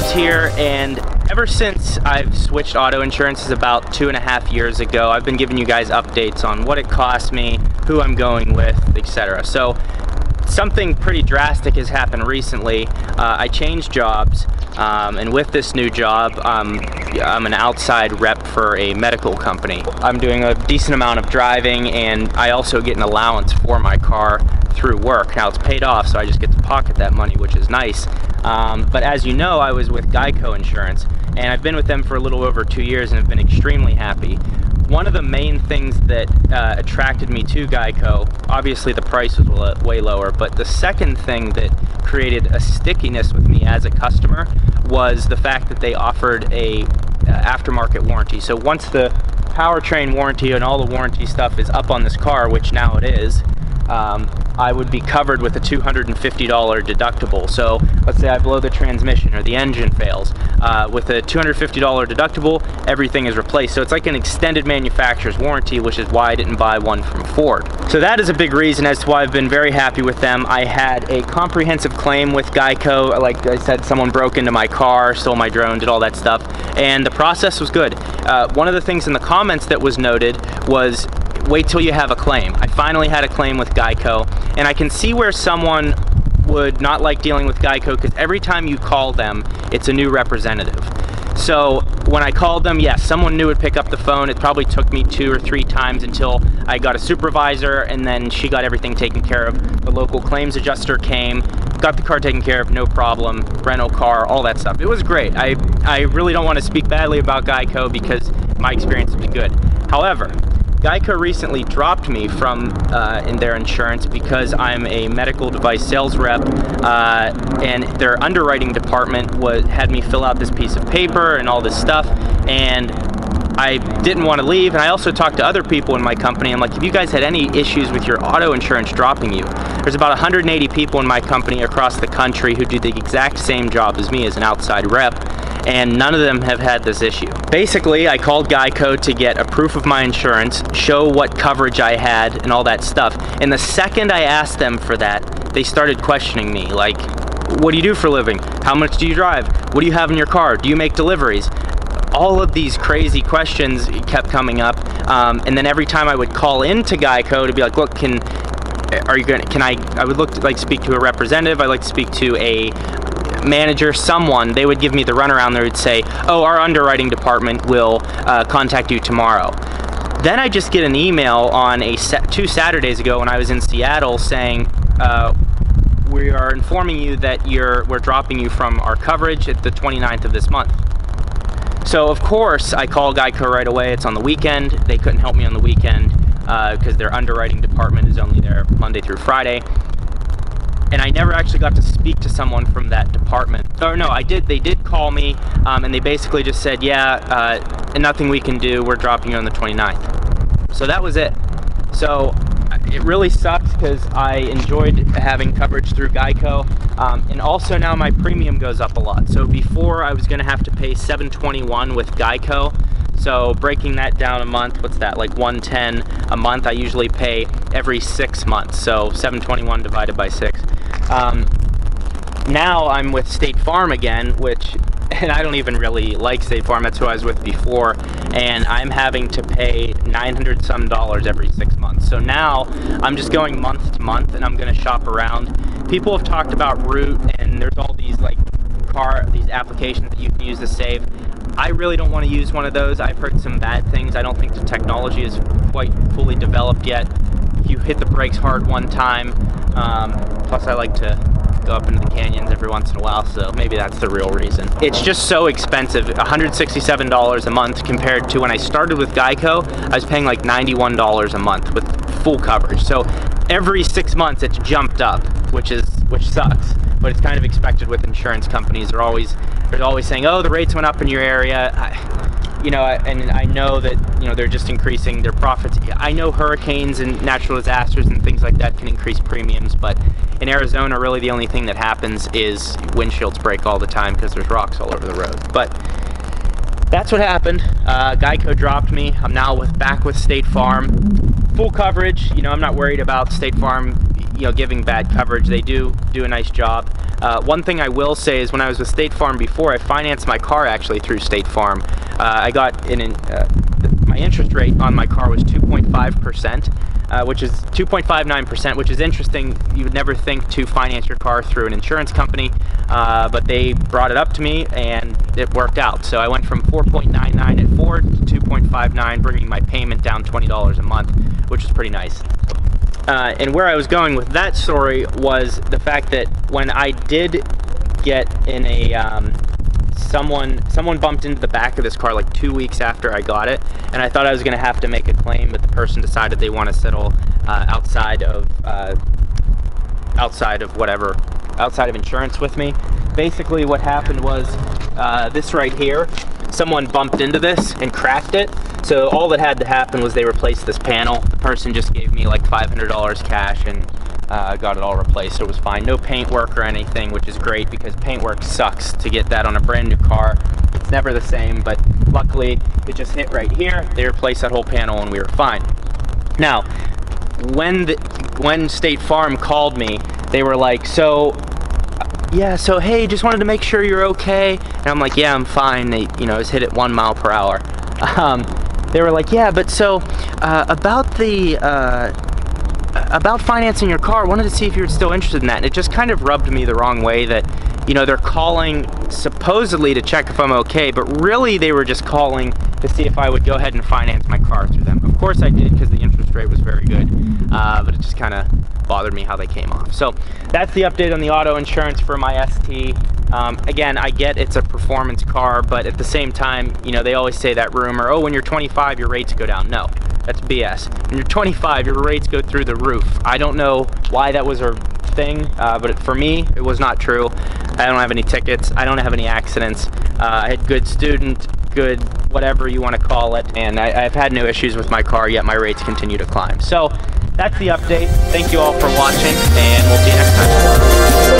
James here, and ever since I've switched auto insurances about 2.5 years ago, I've been giving you guys updates on what it cost me, who I'm going with, etc. So something pretty drastic has happened recently. I changed jobs, and with this new job, I'm an outside rep for a medical company. I'm doing a decent amount of driving, and I also get an allowance for my car through work. Now it's paid off, so I just get to pocket that money, which is nice. But as you know, I was with Geico Insurance, and I've been with them for a little over 2 years and have been extremely happy. One of the main things that attracted me to Geico, obviously the price was way lower, but the second thing that created a stickiness with me as a customer was the fact that they offered a aftermarket warranty. So once the powertrain warranty and all the warranty stuff is up on this car, which now it is, I would be covered with a $250 deductible. So let's say I blow the transmission or the engine fails. With a $250 deductible, everything is replaced. So it's like an extended manufacturer's warranty, which is why I didn't buy one from Ford. So that is a big reason as to why I've been very happy with them. I had a comprehensive claim with Geico. Like I said, someone broke into my car, stole my drone, did all that stuff, and the process was good. One of the things in the comments that was noted was, wait till you have a claim. I finally had a claim with Geico, and I can see where someone would not like dealing with Geico because every time you call them, it's a new representative. So when I called them, yes, someone new would pick up the phone. It probably took me 2 or 3 times until I got a supervisor, and then she got everything taken care of. The local claims adjuster came, got the car taken care of, no problem, rental car, all that stuff. It was great. I really don't want to speak badly about Geico because my experience has been good. However, Geico recently dropped me from in their insurance because I'm a medical device sales rep, and their underwriting department had me fill out this piece of paper and all this stuff, and I didn't want to leave. And I also talked to other people in my company. I'm like, have you guys had any issues with your auto insurance dropping you? There's about 180 people in my company across the country who do the exact same job as me as an outside rep, and none of them have had this issue. Basically, I called Geico to get a proof of my insurance, show what coverage I had and all that stuff. And the second I asked them for that, they started questioning me, like, what do you do for a living? How much do you drive? What do you have in your car? Do you make deliveries? All of these crazy questions kept coming up, and then every time I would call into Geico to be like, look, I would look to like speak to a representative, I'd like to speak to a manager, someone, they would give me the runaround. They would say, oh, our underwriting department will contact you tomorrow. Then I just get an email on 2 Saturdays ago when I was in Seattle saying, we are informing you that we're dropping you from our coverage at the 29th of this month. So of course I call Geico right away. It's on the weekend. They couldn't help me on the weekend because their underwriting department is only there Monday through Friday. And I never actually got to speak to someone from that department. Or no, I did. They did call me, and they basically just said, yeah, nothing we can do. We're dropping you on the 29th. So that was it. So it really sucks because I enjoyed having coverage through Geico, and also now my premium goes up a lot. So before I was going to have to pay $721 with Geico. So breaking that down a month, what's that, like $110 a month? I usually pay every 6 months, so $721 divided by 6. Now I'm with State Farm again, and I don't even really like State Farm, that's who I was with before, and I'm having to pay $900 some every 6 months. So now I'm just going month to month, and I'm going to shop around. People have talked about Root, and there's all these these applications that you can use to save. I really don't want to use one of those. I've heard some bad things. I don't think the technology is quite fully developed yet. You hit the brakes hard one time. Plus I like to go up into the canyons every once in a while, so maybe that's the real reason. It's just so expensive, $167 a month compared to when I started with Geico, I was paying like $91 a month with full coverage. So every 6 months it's jumped up, which sucks, but it's kind of expected with insurance companies. They're always saying, oh, the rates went up in your area. And I know that, they're just increasing their profits. I know hurricanes and natural disasters and things like that can increase premiums, but in Arizona, really the only thing that happens is windshields break all the time because there's rocks all over the road. But that's what happened. Geico dropped me. I'm now back with State Farm. Full coverage. I'm not worried about State Farm, giving bad coverage. They do a nice job. One thing I will say is when I was with State Farm before, I financed my car actually through State Farm. I got my interest rate on my car was 2.5%, which is 2.59%, which is interesting. You would never think to finance your car through an insurance company, but they brought it up to me and it worked out. So I went from 4.99 at Ford to 2.59, bringing my payment down $20 a month, which is pretty nice. And where I was going with that story was the fact that when I did get in a someone bumped into the back of this car like 2 weeks after I got it, and I thought I was going to have to make a claim, but the person decided they want to settle outside of insurance with me. Basically what happened was this right here, someone bumped into this and cracked it. So all that had to happen was they replaced this panel. The person just gave me like $500 cash and got it all replaced, so it was fine. No paint work or anything, which is great because paint work sucks to get that on a brand new car. It's never the same, but luckily it just hit right here. They replaced that whole panel and we were fine. Now, when State Farm called me, they were like, yeah, so hey, just wanted to make sure you're okay. And I'm like, yeah, I'm fine. They, it was hit at 1 mile per hour. They were like, yeah, but so about financing your car, wanted to see if you were still interested in that. And it just kind of rubbed me the wrong way that, they're calling supposedly to check if I'm okay, but really they were just calling to see if I would go ahead and finance my car through them. Of course I did, because the interest rate was very good, but it just kind of bothered me how they came off. So that's the update on the auto insurance for my ST. Again, I get it's a performance car, but at the same time, they always say that rumor, oh, when you're 25, your rates go down. No, that's BS. When you're 25, your rates go through the roof. I don't know why that was a thing, but for me, it was not true. I don't have any tickets. I don't have any accidents. I had good student, good whatever you want to call it, and I've had no issues with my car, yet my rates continue to climb. So that's the update. Thank you all for watching, and we'll see you next time.